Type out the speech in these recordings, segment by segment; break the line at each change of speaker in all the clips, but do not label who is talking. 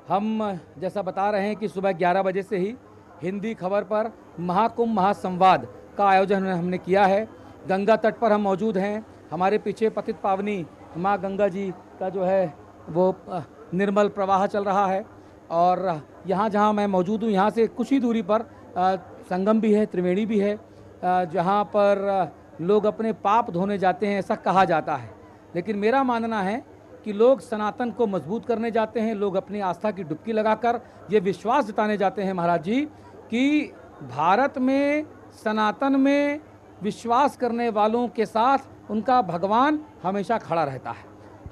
हम जैसा बता रहे हैं कि सुबह 11 बजे से ही हिंदी खबर पर महाकुंभ महासंवाद का आयोजन हमने किया है। गंगा तट पर हम मौजूद हैं। हमारे पीछे पतित पावनी माँ गंगा जी का जो है वो निर्मल प्रवाह चल रहा है और यहाँ जहाँ मैं मौजूद हूँ यहाँ से कुछ ही दूरी पर संगम भी है, त्रिवेणी भी है, जहाँ पर लोग अपने पाप धोने जाते हैं, ऐसा कहा जाता है। लेकिन मेरा मानना है कि लोग सनातन को मजबूत करने जाते हैं, लोग अपनी आस्था की डुबकी लगाकर ये विश्वास जताने जाते हैं महाराज जी कि भारत में सनातन में विश्वास करने वालों के साथ उनका भगवान हमेशा खड़ा रहता है।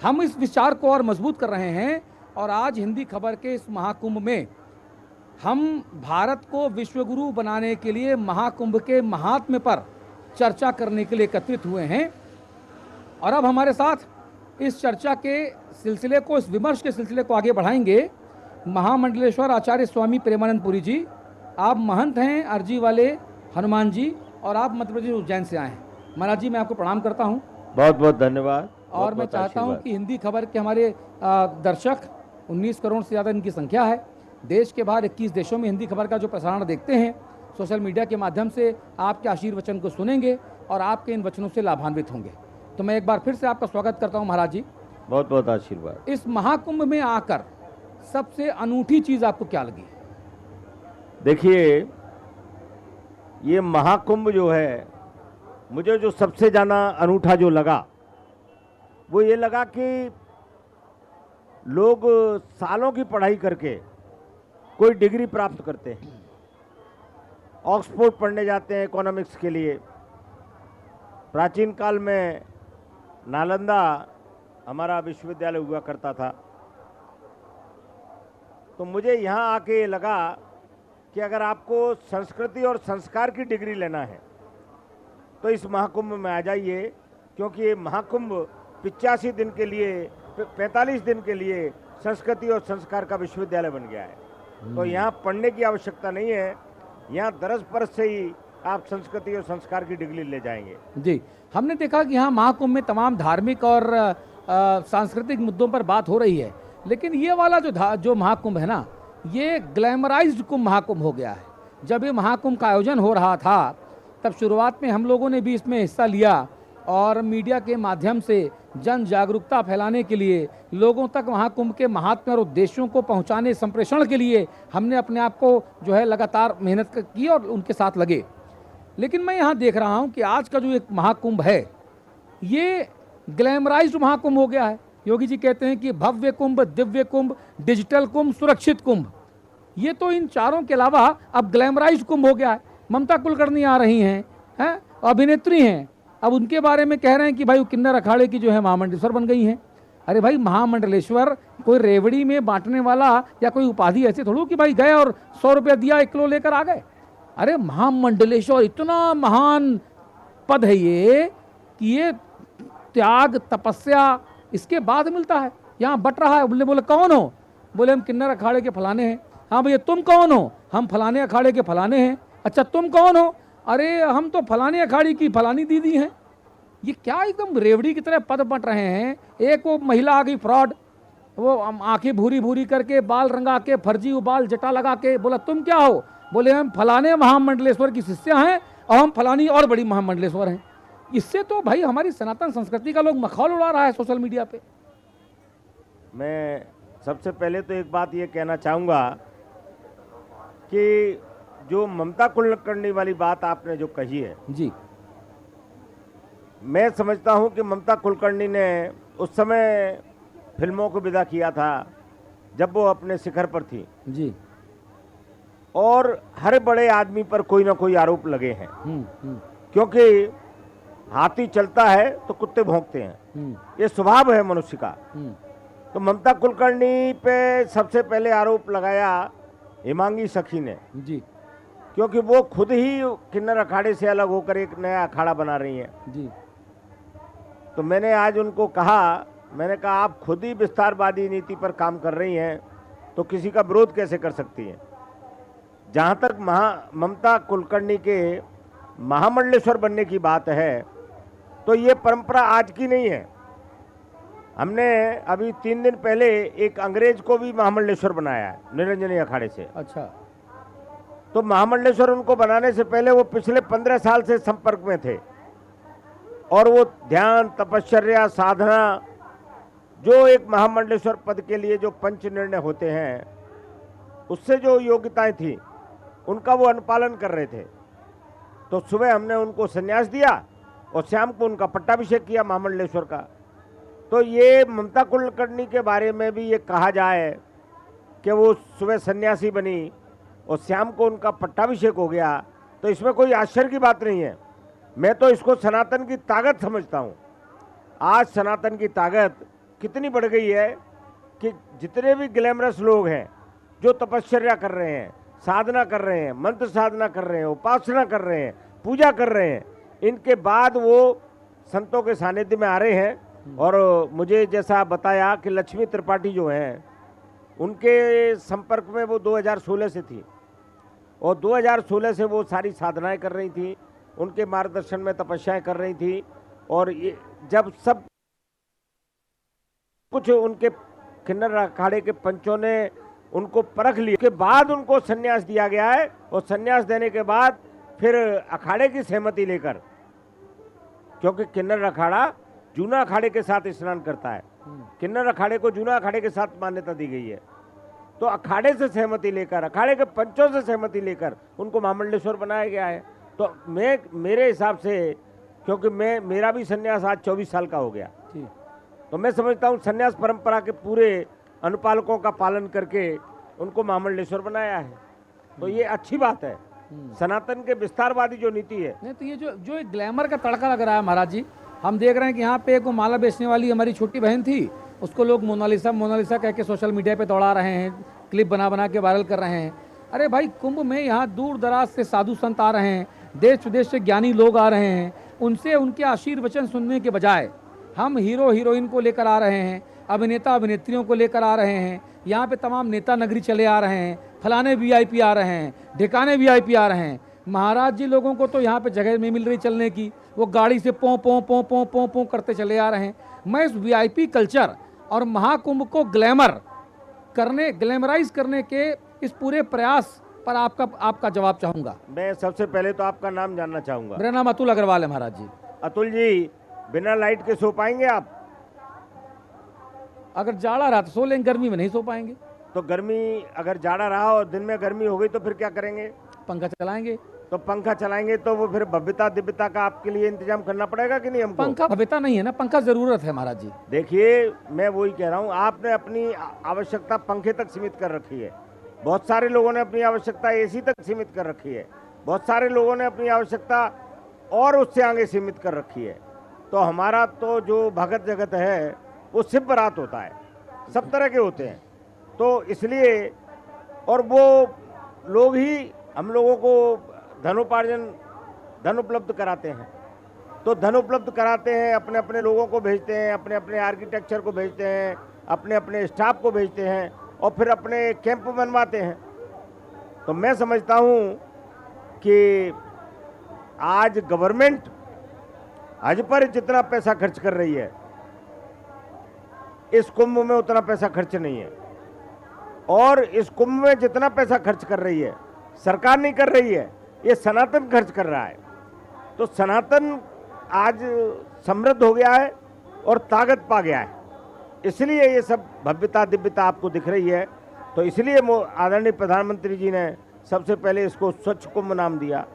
हम इस विचार को और मजबूत कर रहे हैं और आज हिंदी खबर के इस महाकुंभ में हम भारत को विश्वगुरु बनाने के लिए महाकुंभ के महात्म्य पर चर्चा करने के लिए एकत्रित हुए हैं। और अब हमारे साथ इस चर्चा के सिलसिले को, इस विमर्श के सिलसिले को आगे बढ़ाएंगे महामंडलेश्वर आचार्य स्वामी प्रेमानंद पुरी जी। आप महंत हैं अर्जी वाले हनुमान जी और आप मध्य प्रदेश उज्जैन से आए हैं। महाराज जी मैं आपको प्रणाम करता हूं।
बहुत बहुत धन्यवाद।
और मैं चाहता हूं कि हिंदी खबर के हमारे दर्शक 19 करोड़ से ज़्यादा इनकी संख्या है। देश के बाहर 21 देशों में हिंदी खबर का जो प्रसारण देखते हैं, सोशल मीडिया के माध्यम से आपके आशीर्वचन को सुनेंगे और आपके इन वचनों से लाभान्वित होंगे। तो मैं एक बार फिर से आपका स्वागत करता हूं महाराज जी।
बहुत बहुत आशीर्वाद।
इस महाकुंभ में आकर सबसे अनूठी चीज़ आपको क्या लगी?
देखिए, ये महाकुंभ जो है, मुझे जो सबसे ज़्यादा अनूठा जो लगा वो ये लगा कि लोग सालों की पढ़ाई करके कोई डिग्री प्राप्त करते हैं, ऑक्सफोर्ड पढ़ने जाते हैं इकोनॉमिक्स के लिए। प्राचीन काल में नालंदा हमारा विश्वविद्यालय हुआ करता था। तो मुझे यहाँ आके लगा कि अगर आपको संस्कृति और संस्कार की डिग्री लेना है तो इस महाकुंभ में आ जाइए, क्योंकि ये महाकुंभ 85 दिन के लिए, 45 दिन के लिए संस्कृति और संस्कार का विश्वविद्यालय बन गया है। तो यहाँ पढ़ने की आवश्यकता नहीं है, यहाँ दरस परस से ही आप संस्कृति और संस्कार की डिग्री ले जाएंगे।
जी, हमने देखा कि यहाँ महाकुंभ में तमाम धार्मिक और सांस्कृतिक मुद्दों पर बात हो रही है, लेकिन ये वाला जो महाकुंभ है ना, ये ग्लैमराइज्ड कुंभ महाकुंभ हो गया है। जब ये महाकुंभ का आयोजन हो रहा था तब शुरुआत में हम लोगों ने भी इसमें हिस्सा लिया और मीडिया के माध्यम से जन जागरूकता फैलाने के लिए, लोगों तक महाकुंभ के महात्म्य और उद्देश्यों को पहुंचाने, संप्रेषण के लिए हमने अपने आप को जो है लगातार मेहनत की और उनके साथ लगे। लेकिन मैं यहाँ देख रहा हूँ कि आज का जो एक महाकुंभ है ये ग्लैमराइज्ड महाकुंभ हो गया है। योगी जी कहते हैं कि भव्य कुंभ, दिव्य कुंभ, डिजिटल कुंभ, सुरक्षित कुंभ। ये तो इन चारों के अलावा अब ग्लैमराइज्ड कुंभ हो गया है। ममता कुलकर्णी आ रही हैं, अभिनेत्री हैं, अब उनके बारे में कह रहे हैं कि भाई वो किन्नर अखाड़े की जो है महामंडलेश्वर बन गई हैं। अरे भाई, महामंडलेश्वर कोई रेवड़ी में बांटने वाला या कोई उपाधि ऐसे थोड़ा कि भाई गए और 100 रुपया दिया 1 किलो लेकर आ गए। अरे महामंडलेश्वर इतना महान पद है ये कि ये त्याग, तपस्या इसके बाद मिलता है। यहाँ बट रहा है। बोले कौन हो? बोले हम किन्नर अखाड़े के फलाने हैं। हाँ भैया, तुम कौन हो? हम फलाने अखाड़े के फलाने हैं। अच्छा, तुम कौन हो? अरे हम तो फलाने अखाड़ी की फलानी दीदी हैं। ये क्या एकदम रेवड़ी की तरह पद बट रहे हैं। एक वो महिला आ गई फ्रॉड, वो आंखें भूरी भूरी करके, बाल रंगा के, फर्जी उबाल जटा लगा के, बोला तुम क्या हो? बोले हम फलाने महामंडलेश्वर की शिष्या हैं और हम फलानी और बड़ी महामंडलेश्वर हैं। इससे तो भाई हमारी सनातन संस्कृति का लोग मखौल उड़ा रहा है सोशल मीडिया पे।
मैं सबसे पहले तो एक बात ये कहना चाहूँगा कि जो ममता कुलकर्णी वाली बात आपने जो कही है
जी,
मैं समझता हूँ कि ममता कुलकर्णी ने उस समय फिल्मों को विदा किया था जब वो अपने शिखर पर थी
जी,
और हर बड़े आदमी पर कोई ना कोई आरोप लगे हैं। क्योंकि हाथी चलता है तो कुत्ते भौंकते हैं, ये स्वभाव है मनुष्य का। तो ममता कुलकर्णी पे सबसे पहले आरोप लगाया हिमांगी सखी ने
जी,
क्योंकि वो खुद ही किन्नर अखाड़े से अलग होकर एक नया अखाड़ा बना रही हैं
जी।
तो मैंने आज उनको कहा, मैंने कहा आप खुद ही विस्तारवादी नीति पर काम कर रही हैं तो किसी का विरोध कैसे कर सकती हैं। जहाँ तक ममता कुलकर्णी के महामंडलेश्वर बनने की बात है तो ये परंपरा आज की नहीं है। हमने अभी 3 दिन पहले एक अंग्रेज को भी महामंडलेश्वर बनाया है निरंजनी अखाड़े से।
अच्छा।
तो महामंडलेश्वर उनको बनाने से पहले वो पिछले 15 साल से संपर्क में थे और वो ध्यान, तपश्चर्या, साधना, जो एक महामंडलेश्वर पद के लिए जो पंच निर्णय होते हैं उससे जो योग्यताएं थी उनका वो अनुपालन कर रहे थे। तो सुबह हमने उनको संन्यास दिया और शाम को उनका पट्टाभिषेक किया महामंडलेश्वर का। तो ये ममता कुलकर्णी के बारे में भी ये कहा जाए कि वो सुबह सन्यासी बनी और शाम को उनका पट्टाभिषेक हो गया, तो इसमें कोई आश्चर्य की बात नहीं है। मैं तो इसको सनातन की ताकत समझता हूँ। आज सनातन की ताकत कितनी बढ़ गई है कि जितने भी ग्लैमरस लोग हैं जो तपश्चर्या कर रहे हैं, साधना कर रहे हैं, मंत्र साधना कर रहे हैं, उपासना कर रहे हैं, पूजा कर रहे हैं, इनके बाद वो संतों के सानिध्य में आ रहे हैं। और मुझे जैसा बताया कि लक्ष्मी त्रिपाठी जो हैं उनके संपर्क में वो 2016 से थी और 2016 से वो सारी साधनाएं कर रही थी, उनके मार्गदर्शन में तपस्याएं कर रही थी। और ये जब सब कुछ उनके किन्नर अखाड़े के पंचों ने उनको परख लिया के बाद उनको संन्यास दिया गया है और संन्यास देने के बाद फिर अखाड़े की सहमति लेकर, क्योंकि किन्नर अखाड़ा जूना अखाड़े के साथ स्नान करता है, किन्नर अखाड़े को जूना अखाड़े के साथ मान्यता दी गई है। तो अखाड़े से सहमति लेकर, अखाड़े के पंचों से सहमति लेकर उनको महामंडलेश्वर बनाया गया है। तो मेरे हिसाब से, क्योंकि मेरा भी संन्यास आज 24 साल का हो गया, तो मैं समझता हूँ संन्यास परंपरा के पूरे अनुपालकों का पालन करके उनको महामंडलेश्वर बनाया है। तो ये अच्छी बात है, सनातन के विस्तारवादी जो नीति है।
नहीं तो ये जो एक ग्लैमर का तड़का लग रहा है महाराज जी, हम देख रहे हैं कि यहाँ पे एक माला बेचने वाली हमारी छोटी बहन थी, उसको लोग मोनालिसा कह के सोशल मीडिया पे दौड़ा रहे हैं, क्लिप बना के वायरल कर रहे हैं। अरे भाई, कुंभ में यहाँ दूर दराज से साधु संत आ रहे हैं, देश विदेश से ज्ञानी लोग आ रहे हैं, उनसे उनके आशीर्वचन सुनने के बजाय हम हीरो हीरोइन को लेकर आ रहे हैं, अभिनेता अभिनेत्रियों को लेकर आ रहे हैं, यहाँ पे तमाम नेता नगरी चले आ रहे हैं, फलाने वीआईपी आ रहे हैं, ढिकाने वीआईपी आ रहे हैं। महाराज जी, लोगों को तो यहाँ पे जगह नहीं मिल रही चलने की, वो गाड़ी से पों पों पों पों पों पों करते चले आ रहे हैं। मैं इस वीआईपी कल्चर और महाकुंभ को ग्लैमराइज करने के इस पूरे प्रयास पर आपका जवाब चाहूंगा।
मैं सबसे पहले तो आपका नाम जानना चाहूंगा।
मेरा नाम अतुल अग्रवाल है महाराज जी।
अतुल जी, बिना लाइट के सो पाएंगे आप?
अगर जाड़ा रहा तो सो लेंगे, गर्मी में नहीं सो पाएंगे।
तो गर्मी, अगर जाड़ा रहा और दिन में गर्मी हो गई तो फिर क्या करेंगे?
पंखा चलाएंगे।
तो पंखा चलाएंगे तो वो फिर भव्यता दिव्यता का आपके लिए इंतजाम करना पड़ेगा कि नहीं हमको?
पंखा भव्यता नहीं है ना, पंखा जरूरत है महाराज जी।
देखिए, मैं वही कह रहा हूँ, आपने अपनी आवश्यकता पंखे तक सीमित कर रखी है, बहुत सारे लोगों ने अपनी आवश्यकता एसी तक सीमित कर रखी है, बहुत सारे लोगों ने अपनी आवश्यकता और उससे आगे सीमित कर रखी है। तो हमारा तो जो भगत जगत है वो शिव बरात होता है, सब तरह के होते हैं। तो इसलिए, और वो लोग ही हम लोगों को धन उपलब्ध कराते हैं। तो धन उपलब्ध कराते हैं, अपने अपने लोगों को भेजते हैं, अपने अपने आर्किटेक्चर को भेजते हैं, अपने अपने स्टाफ को भेजते हैं और फिर अपने कैंप बनवाते हैं। तो मैं समझता हूँ कि आज गवर्नमेंट हज पर जितना पैसा खर्च कर रही है, इस कुंभ में उतना पैसा खर्च नहीं है। और इस कुंभ में जितना पैसा खर्च कर रही है सरकार नहीं कर रही है, ये सनातन खर्च कर रहा है। तो सनातन आज समृद्ध हो गया है और ताकत पा गया है, इसलिए ये सब भव्यता दिव्यता आपको दिख रही है। तो इसलिए आदरणीय प्रधानमंत्री जी ने सबसे पहले इसको स्वच्छ कुंभ नाम दिया,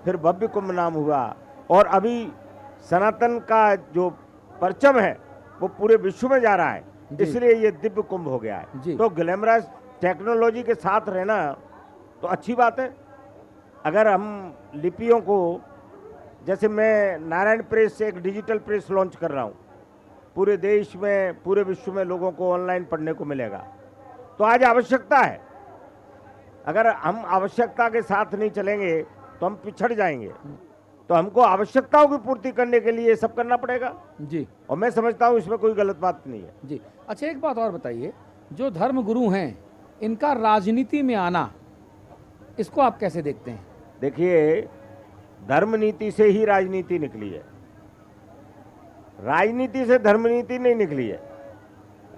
फिर भव्य कुंभ नाम हुआ, और अभी सनातन का जो परचम है वो पूरे विश्व में जा रहा है, इसलिए ये दिव्य कुंभ हो गया है। तो ग्लैमरस टेक्नोलॉजी के साथ रहना तो अच्छी बात है। अगर हम लिपियों को, जैसे मैं नारायण प्रेस से एक डिजिटल प्रेस लॉन्च कर रहा हूँ, पूरे देश में पूरे विश्व में लोगों को ऑनलाइन पढ़ने को मिलेगा। तो आज आवश्यकता है, अगर हम आवश्यकता के साथ नहीं चलेंगे तो हम पिछड़ जाएंगे। तो हमको आवश्यकताओं की पूर्ति करने के लिए सब करना पड़ेगा
जी।
और मैं समझता हूँ इसमें कोई गलत बात नहीं है
जी। अच्छा, एक बात और बताइए, जो धर्म गुरु हैं इनका राजनीति में आना, इसको आप कैसे देखते हैं?
देखिए, धर्म नीति से ही राजनीति निकली है, राजनीति से धर्म नीति नहीं निकली है।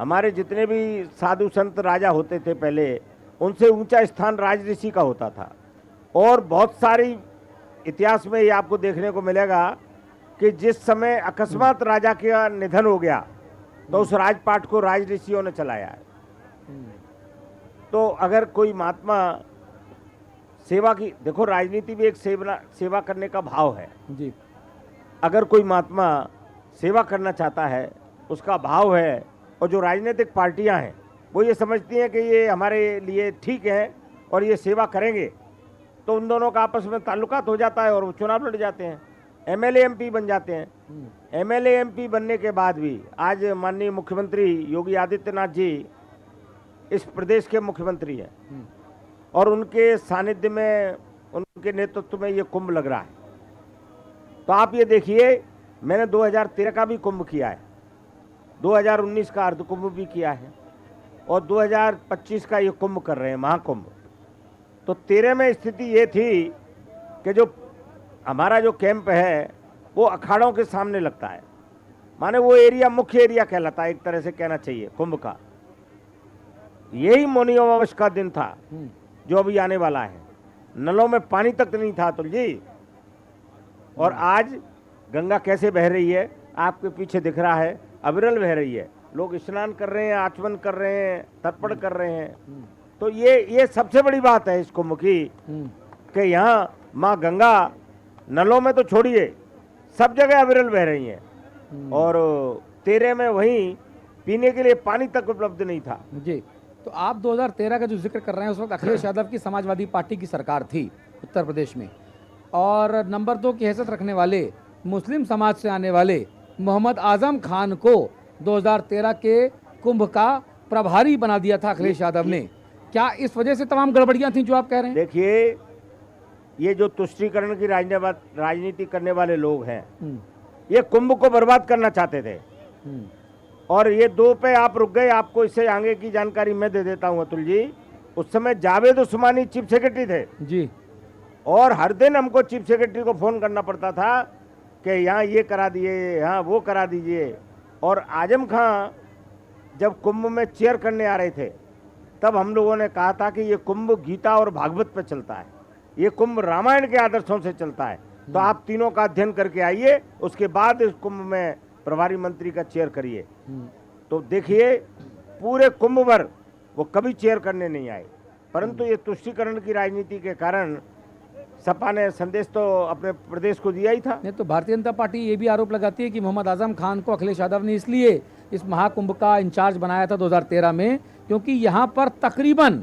हमारे जितने भी साधु संत राजा होते थे पहले, उनसे ऊंचा स्थान राजऋषि का होता था। और बहुत सारी इतिहास में ये आपको देखने को मिलेगा कि जिस समय अकस्मात राजा का निधन हो गया तो उस राजपाट को राजऋषियों ने चलाया है। तो अगर कोई महात्मा सेवा की, देखो राजनीति भी एक सेवा करने का भाव है
जी।
अगर कोई महात्मा सेवा करना चाहता है, उसका भाव है, और जो राजनीतिक पार्टियां हैं वो ये समझती हैं कि ये हमारे लिए ठीक है और ये सेवा करेंगे, तो उन दोनों का आपस में ताल्लुकात हो जाता है और वो चुनाव लड़ जाते हैं, एमएलए एमपी बन जाते हैं। एमएलए एमपी बनने के बाद भी आज माननीय मुख्यमंत्री योगी आदित्यनाथ जी इस प्रदेश के मुख्यमंत्री हैं और उनके सानिध्य में, उनके नेतृत्व में ये कुंभ लग रहा है। तो आप ये देखिए, मैंने 2013 का भी कुंभ किया है, 2019 का अर्ध कुंभ भी किया है और 2025 का ये कुंभ कर रहे हैं, महाकुंभ। तो 13 में स्थिति ये थी कि जो हमारा जो कैंप है वो अखाड़ों के सामने लगता है, माने वो एरिया मुख्य एरिया कहलाता है, एक तरह से कहना चाहिए कुंभ का। यही मौनी अमावस का दिन था जो अभी आने वाला है। नलों में पानी तक नहीं था अतुल जी, और आज गंगा कैसे बह रही है आपके पीछे दिख रहा है, अविरल बह रही है। लोग स्नान कर रहे हैं, आचमन कर रहे हैं, तर्पण कर रहे हैं। तो ये सबसे बड़ी बात है इस कुंभ की कि यहाँ माँ गंगा नलों में तो छोड़िए, सब जगह अविरल बह रही हैं। और 13 में वहीं पीने के लिए पानी तक उपलब्ध नहीं था
जी। तो आप 2013 का जो जिक्र कर रहे हैं, उस वक्त अखिलेश यादव की समाजवादी पार्टी की सरकार थी उत्तर प्रदेश में, और नंबर 2 की हैसियत रखने वाले मुस्लिम समाज से आने वाले मोहम्मद आजम खान को 2013 के कुंभ का प्रभारी बना दिया था अखिलेश यादव ने। क्या इस वजह से तमाम गड़बड़ियां थी जो आप कह रहे हैं?
देखिए, ये जो तुष्टीकरण की राजनीति करने वाले लोग हैं, ये कुंभ को बर्बाद करना चाहते थे। और ये 2 पे आप रुक गए। आपको इससे आगे की जानकारी मैं दे देता हूं अतुल जी। उस समय जावेद उस्मानी चीफ सेक्रेटरी थे
जी,
और हर दिन हमको चीफ सेक्रेटरी को फोन करना पड़ता था कि यहाँ ये करा दिए, यहाँ वो करा दीजिए। और आजम खां जब कुंभ में चेयर करने आ रहे थे, तब हम लोगों ने कहा था कि ये कुंभ गीता और भागवत पे चलता है, ये कुंभ रामायण के आदर्शों से चलता है, तो आप तीनों का अध्ययन करके आइए, उसके बाद इस कुंभ में प्रभारी मंत्री का चेयर करिए। तो देखिए, पूरे कुंभ भर वो कभी चेयर करने नहीं आए, परंतु ये तुष्टीकरण की राजनीति के कारण सपा ने संदेश तो अपने प्रदेश को दिया ही था।
नहीं तो भारतीय जनता पार्टी ये भी आरोप लगाती है कि मोहम्मद आजम खान को अखिलेश यादव ने इसलिए इस महाकुंभ का इंचार्ज बनाया था 2013 में, क्योंकि यहाँ पर तकरीबन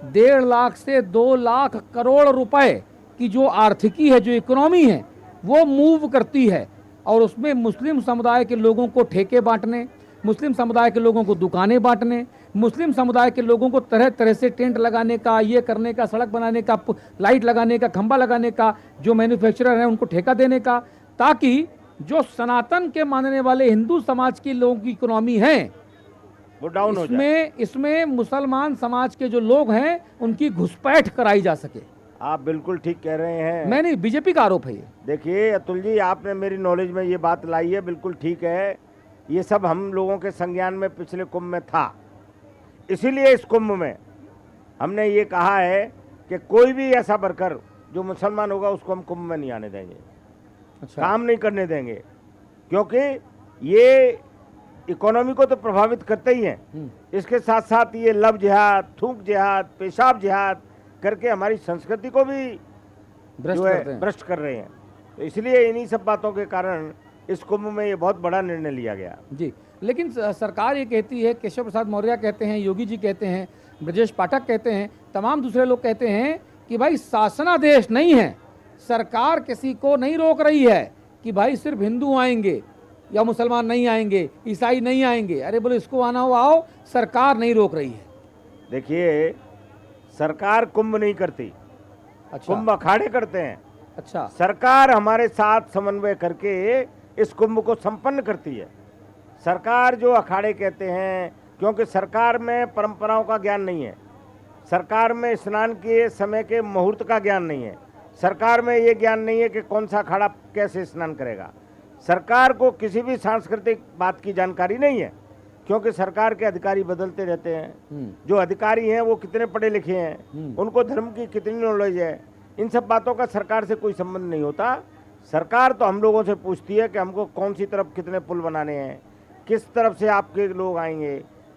1.5 लाख से 2 लाख करोड़ रुपए की जो आर्थिकी है, जो इकोनॉमी है, वो मूव करती है। और उसमें मुस्लिम समुदाय के लोगों को ठेके बांटने, मुस्लिम समुदाय के लोगों को दुकानें बांटने, मुस्लिम समुदाय के लोगों को तरह तरह से टेंट लगाने का, ये करने का, सड़क बनाने का, लाइट लगाने का, खंबा लगाने का, जो मैन्युफैक्चरर हैं उनको ठेका देने का, ताकि जो सनातन के मानने वाले हिंदू समाज के लोगों की इकोनॉमी है
वो डाउन हो जाए।
इसमें मुसलमान समाज के जो लोग हैं उनकी घुसपैठ कराई जा सके।
आप बिल्कुल ठीक कह रहे हैं।
मैं नहीं, बीजेपी का आरोप है ये।
देखिए अतुल जी, आपने मेरी नॉलेज में ये बात लाई है, बिल्कुल ठीक है। ये सब हम लोगों के संज्ञान में पिछले कुंभ में था, इसीलिए इस कुंभ में हमने ये कहा है कि कोई भी ऐसा वर्कर जो मुसलमान होगा उसको हम कुंभ में नहीं आने देंगे।
अच्छा।
काम नहीं करने देंगे, क्योंकि ये इकोनॉमी को तो प्रभावित करते ही हैं, इसके साथ साथ ये लव जिहाद, थूक जिहाद, पेशाब जिहाद करके हमारी संस्कृति को भी जो है भ्रष्ट कर रहे हैं। तो इसलिए इन्हीं सब बातों के कारण इस कुंभ में ये बहुत बड़ा निर्णय लिया गया
जी। लेकिन सरकार ये कहती है, केशव प्रसाद मौर्य कहते हैं, योगी जी कहते हैं, ब्रजेश पाठक कहते हैं, तमाम दूसरे लोग कहते हैं कि भाई शासनादेश नहीं है, सरकार किसी को नहीं रोक रही है कि भाई सिर्फ हिंदू आएंगे या मुसलमान नहीं आएंगे, ईसाई नहीं आएंगे। अरे बोले इसको आना हो आओ, सरकार नहीं रोक रही है।
देखिए, सरकार कुंभ नहीं करती।
अच्छा।
कुंभ अखाड़े करते हैं।
अच्छा।
सरकार हमारे साथ समन्वय करके इस कुंभ को संपन्न करती है। सरकार जो अखाड़े कहते हैं, क्योंकि सरकार में परंपराओं का ज्ञान नहीं है, सरकार में स्नान के समय के मुहूर्त का ज्ञान नहीं है, सरकार में ये ज्ञान नहीं है कि कौन सा अखाड़ा कैसे स्नान करेगा, सरकार को किसी भी सांस्कृतिक बात की जानकारी नहीं है। क्योंकि सरकार के अधिकारी बदलते रहते हैं। जो अधिकारी हैं वो कितने पढ़े लिखे हैं, उनको धर्म की कितनी नॉलेज है, इन सब बातों का सरकार से कोई संबंध नहीं होता। सरकार तो हम लोगों से पूछती है कि हमको कौन सी तरफ कितने पुल बनाने हैं, किस तरफ से आपके लोग आएंगे,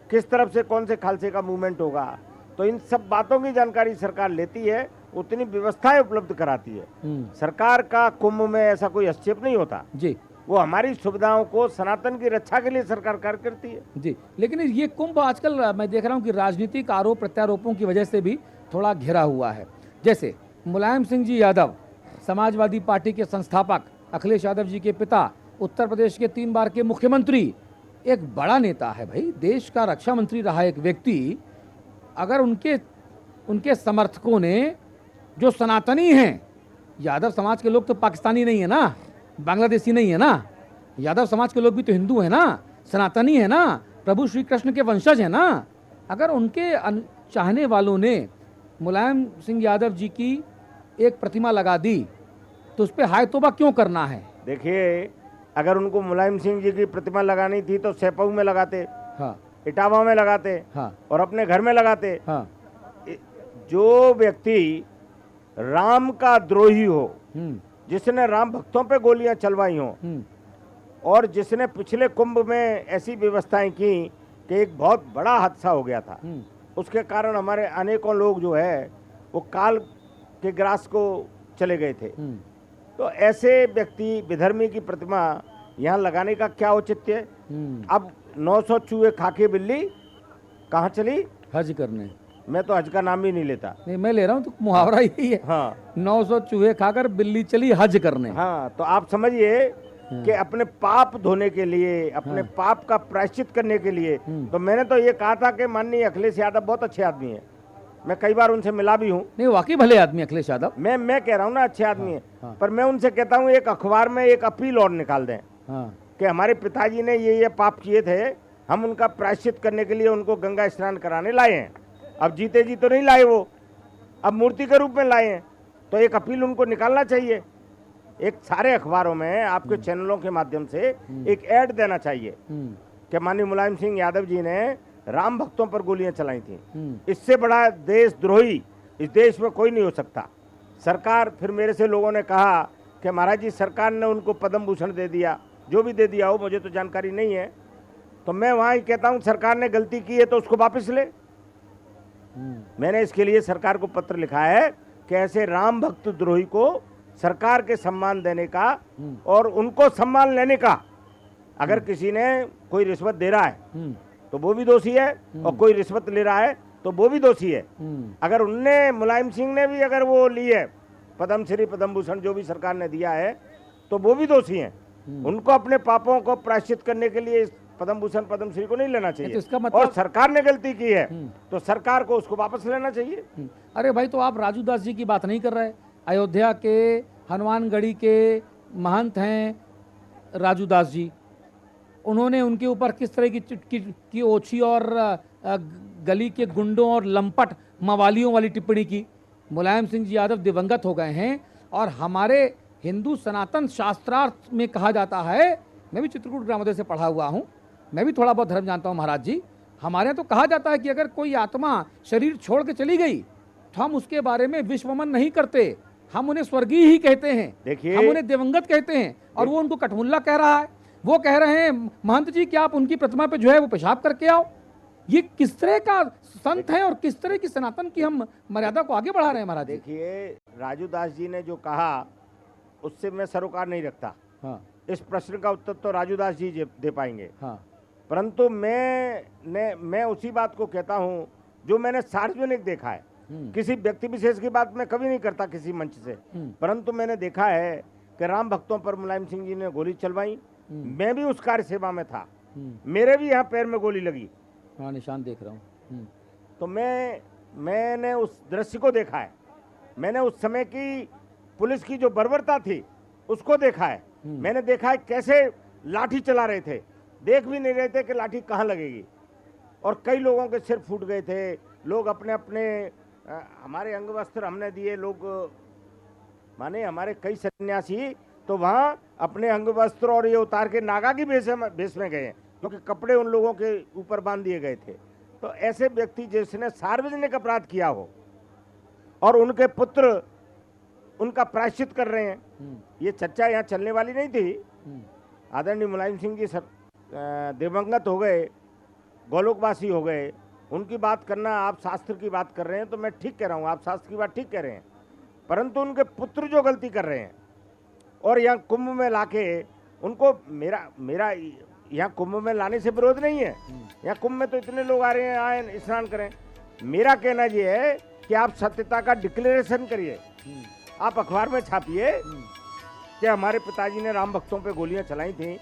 किस तरफ से कौन से खालसे का मूवमेंट होगा। तो इन सब बातों की जानकारी सरकार लेती है, उतनी व्यवस्थाएं उपलब्ध कराती है। सरकार का कुंभ में ऐसा कोई हस्तक्षेप नहीं होता
जी।
वो हमारी सुविधाओं को, सनातन की रक्षा के लिए सरकार कार्य करती है
जी। लेकिन ये कुंभ आजकल मैं देख रहा हूँ कि राजनीतिक आरोप प्रत्यारोपों की वजह से भी थोड़ा घिरा हुआ है। जैसे मुलायम सिंह जी यादव, समाजवादी पार्टी के संस्थापक, अखिलेश यादव जी के पिता, उत्तर प्रदेश के 3 बार के मुख्यमंत्री, एक बड़ा नेता है भाई, देश का रक्षा मंत्री रहा एक व्यक्ति, अगर उनके समर्थकों ने, जो सनातनी हैं, यादव समाज के लोग तो पाकिस्तानी नहीं है ना, बांग्लादेशी नहीं है ना, यादव समाज के लोग भी तो हिंदू है ना, सनातनी है ना, प्रभु श्री कृष्ण के वंशज है ना। अगर उनके चाहने वालों ने मुलायम सिंह यादव जी की एक प्रतिमा लगा दी तो उस पर हाय तौबा क्यों करना है?
देखिए, अगर उनको मुलायम सिंह जी की प्रतिमा लगानी थी तो सेपऊ में लगाते,
हाँ,
इटावा में लगाते,
हाँ,
और अपने घर में लगाते।
हाँ,
जो व्यक्ति राम का द्रोही हो, जिसने राम भक्तों पे गोलियां चलवाई हो, और जिसने पिछले कुंभ में ऐसी व्यवस्थाएं की कि एक बहुत बड़ा हादसा हो गया था, उसके कारण हमारे अनेकों लोग जो है वो काल के ग्रास को चले गए थे। तो ऐसे व्यक्ति, विधर्मी की प्रतिमा यहाँ लगाने का क्या औचित्य है? अब 900 चूहे खाके बिल्ली कहाँ चली?
हज करने।
मैं तो हज का नाम ही नहीं लेता।
नहीं, मैं ले रहा हूँ, तो मुहावरा यही है।
हाँ,
900 चूहे खाकर बिल्ली चली हज करने।
हाँ, तो आप समझिए कि अपने पाप धोने के लिए, अपने पाप का प्रायश्चित करने के लिए, तो मैंने तो ये कहा था कि माननीय अखिलेश यादव बहुत अच्छे आदमी है, मैं कई बार उनसे मिला भी हूँ।
नहीं, वाकई भले आदमी अखिलेश यादव,
मैं कह रहा हूँ ना, अच्छे आदमी है। पर मैं उनसे कहता हूँ एक अखबार में एक अपील और निकाल दें कि हमारे पिताजी ने ये पाप किए थे, हम उनका प्रायश्चित करने के लिए उनको गंगा स्नान कराने लाए हैं। अब जीते जी तो नहीं लाए वो, अब मूर्ति के रूप में लाए हैं, तो एक अपील उनको निकालना चाहिए। एक सारे अखबारों में, आपके चैनलों के माध्यम से एक ऐड देना चाहिए कि माननीय मुलायम सिंह यादव जी ने राम भक्तों पर गोलियां चलाई थी। इससे बड़ा देशद्रोही इस देश में कोई नहीं हो सकता। सरकार, फिर मेरे से लोगों ने कहा कि महाराज जी सरकार ने उनको पद्म भूषण दे दिया, जो भी दे दिया हो, मुझे तो जानकारी नहीं है। तो मैं वहाँ ही कहता हूँ सरकार ने गलती की है तो उसको वापस ले। मैंने इसके लिए सरकार को पत्र लिखा है कि ऐसे राम भक्त द्रोही को सरकार के सम्मान देने का और उनको सम्मान लेने का, अगर किसी ने कोई रिश्वत दे रहा है तो वो भी दोषी है, और कोई रिश्वत ले रहा है तो वो भी दोषी है। अगर उनने, मुलायम सिंह ने भी अगर वो ली है पद्म श्री, पद्म भूषण जो भी सरकार ने दिया है, तो वो भी दोषी हैं। उनको अपने पापों को प्रायश्चित करने के लिए पद्म भूषण, पद्म श्री को नहीं लेना चाहिए।
तो इसका मतलब,
और सरकार ने गलती की है तो सरकार को उसको वापस लेना चाहिए।
अरे भाई, तो आप राजू दास जी की बात नहीं कर रहे? अयोध्या के हनुमानगढ़ी के महंत हैं राजू दास जी, उन्होंने उनके ऊपर किस तरह की ओछी और गली के गुंडों और लंपट मवालियों वाली टिप्पणी की। मुलायम सिंह जी यादव दिवंगत हो गए हैं, और हमारे हिंदू सनातन शास्त्रार्थ में कहा जाता है, मैं भी चित्रकूट ग्रामोदय से पढ़ा हुआ हूँ, मैं भी थोड़ा बहुत धर्म जानता हूँ महाराज जी, हमारे यहाँ तो कहा जाता है कि अगर कोई आत्मा शरीर छोड़ के चली गई तो हम उसके बारे में विश्वमन नहीं करते, हम उन्हें स्वर्गीय ही कहते हैं।
देखिए,
हम उन्हें दिवंगत कहते हैं, और वो उनको कठमुल्ला कह रहा है। वो कह रहे हैं महंत जी कि आप उनकी प्रतिमा पे जो है वो पेशाब करके आओ। ये किस तरह का संत है और किस तरह की सनातन की हम मर्यादा को आगे बढ़ा रहे हैं महाराज।
देखिए, राजू दास जी ने जो कहा उससे मैं सरोकार नहीं रखता।
हाँ,
इस प्रश्न का उत्तर तो राजू दास जी दे पाएंगे।
हाँ,
परंतु मैं उसी बात को कहता हूँ जो मैंने सार्वजनिक देखा है। किसी व्यक्ति विशेष की बात मैं कभी नहीं करता किसी मंच से, परंतु मैंने देखा है कि राम भक्तों पर मुलायम सिंह जी ने गोली चलवाई। मैं भी उस कार्य सेवा में था, मेरे भी यहाँ पैर में गोली लगी।
हाँ, निशान देख रहा हूँ।
तो मैंने उस दृश्य को देखा है, मैंने उस समय की पुलिस की जो बर्बरता थी उसको देखा है। मैंने देखा है कैसे लाठी चला रहे थे, देख भी नहीं रहे थे कि लाठी कहाँ लगेगी, और कई लोगों के सिर फूट गए थे। लोग अपने अपने हमारे अंग वस्त्र हमने दिए, लोग माने हमारे कई सन्यासी तो वहाँ अपने अंग वस्त्र और ये उतार के नागा की भेष में गए हैं। क्योंकि कपड़े उन लोगों के ऊपर बांध दिए गए थे। तो ऐसे व्यक्ति जिसने सार्वजनिक अपराध किया हो और उनके पुत्र उनका प्रायश्चित कर रहे हैं, ये चर्चा यहाँ चलने वाली नहीं थी। आदरणीय मुलायम सिंह जी दिवंगत हो गए, गोलोकवासी हो गए, उनकी बात करना, आप शास्त्र की बात कर रहे हैं तो मैं ठीक कह रहा हूँ, आप शास्त्र की बात ठीक कह रहे हैं, परंतु उनके पुत्र जो गलती कर रहे हैं और यहाँ कुंभ में लाके उनको मेरा यहाँ कुंभ में लाने से विरोध नहीं है। यहाँ कुंभ में तो इतने लोग आ रहे हैं, आए स्नान करें। मेरा कहना ये है कि आप सत्यता का डिक्लेरेशन करिए, आप अखबार में छापिए कि हमारे पिताजी ने राम भक्तों पे गोलियां चलाई थी,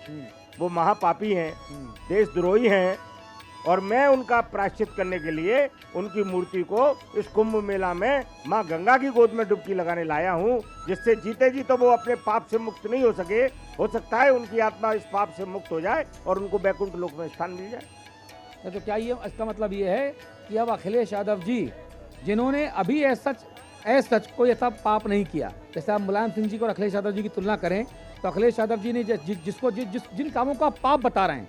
वो महापापी हैं, देशद्रोही हैं, और मैं उनका प्रायश्चित करने के लिए उनकी मूर्ति को इस कुंभ मेला में मां गंगा की गोद में डुबकी लगाने लाया हूं, जिससे जीते जी तो वो अपने पाप से मुक्त नहीं हो सके, हो सकता है उनकी आत्मा इस पाप से मुक्त हो जाए और उनको वैकुंठ लोक में स्थान मिल जाए।
तो क्या ये इसका मतलब ये है कि अब अखिलेश यादव जी, जिन्होंने अभी सच कोई ऐसा पाप नहीं किया, जैसे आप मुलायम सिंह जी को और अखिलेश यादव जी की तुलना करें तो अखिलेश यादव जी ने जिन कामों का पाप बता रहे हैं,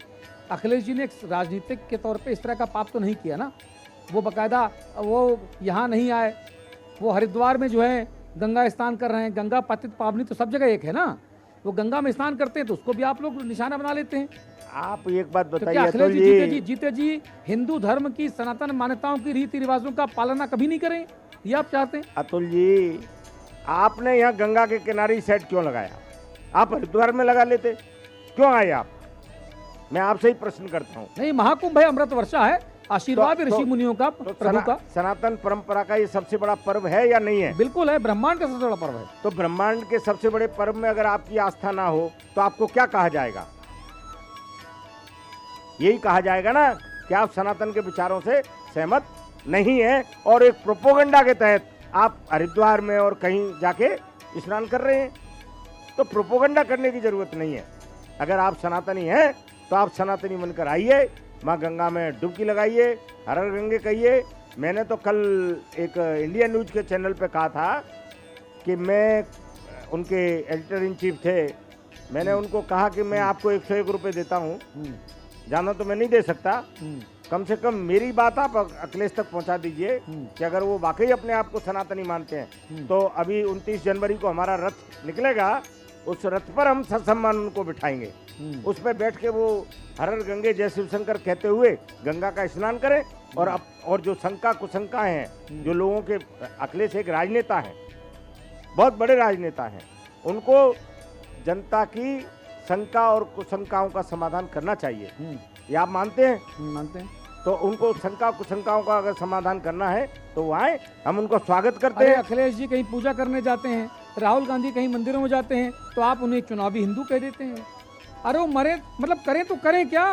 अखिलेश जी ने एक राजनीतिक के तौर पे इस तरह का पाप तो नहीं किया ना। वो बकायदा वो यहाँ नहीं आए, वो हरिद्वार में जो है गंगा स्नान कर रहे हैं। गंगा पतित पावनी तो सब जगह एक है ना, वो गंगा में स्नान करते हैं तो उसको भी आप लोग निशाना बना लेते हैं।
आप एक बात
तो क्या
बताइए,
अखिलेश जी जीते जी हिंदू धर्म की सनातन मान्यताओं की रीति रिवाजों का पालना कभी नहीं करें, ये आप चाहते हैं?
अतुल जी, आपने यहाँ गंगा के किनारे सेट क्यों लगाया? आप हरिद्वार में लगा लेते, क्यों आए आप? मैं आपसे ही प्रश्न करता हूँ।
नहीं, महाकुंभ है, अमृत वर्षा है, आशीर्वाद ऋषि मुनियों का, प्रभु का।
सनातन परंपरा का ये सबसे बड़ा पर्व है या नहीं है?
बिल्कुल है, ब्रह्मांड का सबसे बड़ा पर्व है।
तो ब्रह्मांड के सबसे बड़े पर्व में अगर आपकी आस्था ना हो तो आपको क्या कहा जाएगा? यही कहा जाएगा ना कि आप सनातन के विचारों से सहमत नहीं है, और एक प्रोपोगंडा के तहत आप हरिद्वार में और कहीं जाके स्नान कर रहे हैं। तो प्रोपोगंडा करने की जरूरत नहीं है। अगर आप सनातनी हैं तो आप सनातनी बनकर आइए, माँ गंगा में डुबकी लगाइए, हर हर गंगे कहिए। मैंने तो कल एक इंडिया न्यूज के चैनल पे कहा था कि मैं, उनके एडिटर इन चीफ थे, मैंने उनको कहा कि मैं आपको 101 रुपये देता हूँ, जाना तो मैं नहीं दे सकता, कम से कम मेरी बात आप अखिलेश तक पहुंचा दीजिए कि अगर वो वाकई अपने आप को सनातनी मानते हैं तो अभी 29 जनवरी को हमारा रथ निकलेगा, उस रथ पर हम ससम्मान उनको बिठाएंगे, उस पर बैठ के वो हर हर गंगे जय शिव शंकर कहते हुए गंगा का स्नान करें। और जो शंका कुशंका हैं, जो लोगों के, अखिलेश एक राजनेता हैं, बहुत बड़े राजनेता हैं, उनको जनता की शंका और कुशंकाओं का समाधान करना चाहिए। ये आप मानते हैं?
मानते हैं।
तो उनको शंका कुशंकाओं का अगर समाधान करना है तो वो आए, हम उनको स्वागत करते हैं।
अखिलेश जी कहीं पूजा करने जाते हैं, राहुल गांधी कहीं मंदिरों में जाते हैं, तो आप उन्हें चुनावी हिंदू कह देते हैं। अरे वो मरे, मतलब करें तो करें क्या,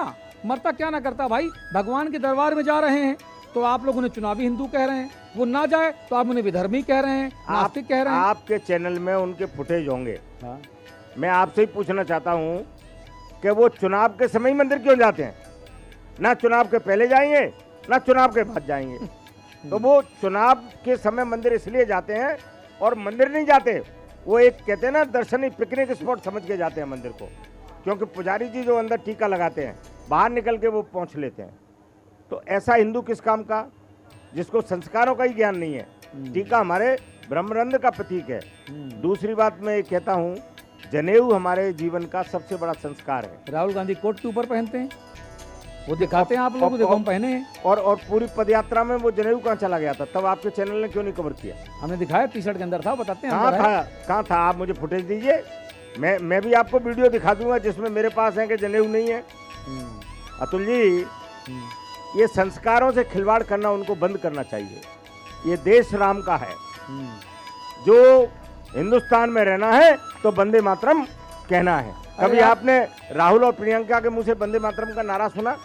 मरता क्या ना करता भाई। भगवान के दरबार में जा रहे हैं तो आप लोग उन्हें चुनावी हिंदू कह रहे हैं, वो ना जाए तो आप उन्हें विधर्मी कह रहे हैं, नास्तिक कह रहे हैं।
आपके चैनल में उनके फुटेज होंगे।
हाँ।
मैं आपसे ही पूछना चाहता हूँ कि वो चुनाव के समय ही मंदिर क्यों जाते हैं? ना चुनाव के पहले जाएंगे ना चुनाव के बाद जाएंगे। तो वो चुनाव के समय मंदिर इसलिए जाते हैं, और मंदिर नहीं जाते, वो एक कहते हैं ना दर्शनीय पिकनिक स्पॉट समझ के जाते हैं मंदिर को, क्योंकि पुजारी जी जो अंदर टीका लगाते हैं, बाहर निकल के वो पहुँच लेते हैं। तो ऐसा हिंदू किस काम का, जिसको संस्कारों का ही ज्ञान नहीं है। टीका हमारे ब्रह्मरंध्र का प्रतीक है। दूसरी बात मैं ये कहता हूँ, जनेऊ हमारे जीवन का सबसे बड़ा संस्कार है।
राहुल गांधी कोट के ऊपर पहनते हैं, वो दिखाते हैं आप लोग, देखो हम पहने हैं।
और पूरी पदयात्रा में वो जनेऊ कहाँ चला गया था, तब आपके चैनल ने क्यों नहीं कवर किया?
हमने दिखाया, टी शर्ट के अंदर था, बताते हैं
कहाँ था? आप मुझे फुटेज दीजिए, मैं भी आपको वीडियो दिखा दूंगा जिसमें मेरे पास है कि जनेऊ नहीं है। अतुल जी, ये संस्कारों से खिलवाड़ करना उनको बंद करना चाहिए। ये देश राम का है, जो हिंदुस्तान में रहना है तो वंदे मातरम कहना है। कभी आपने राहुल और प्रियंका के मुंह से वंदे मातरम का नारा सुना?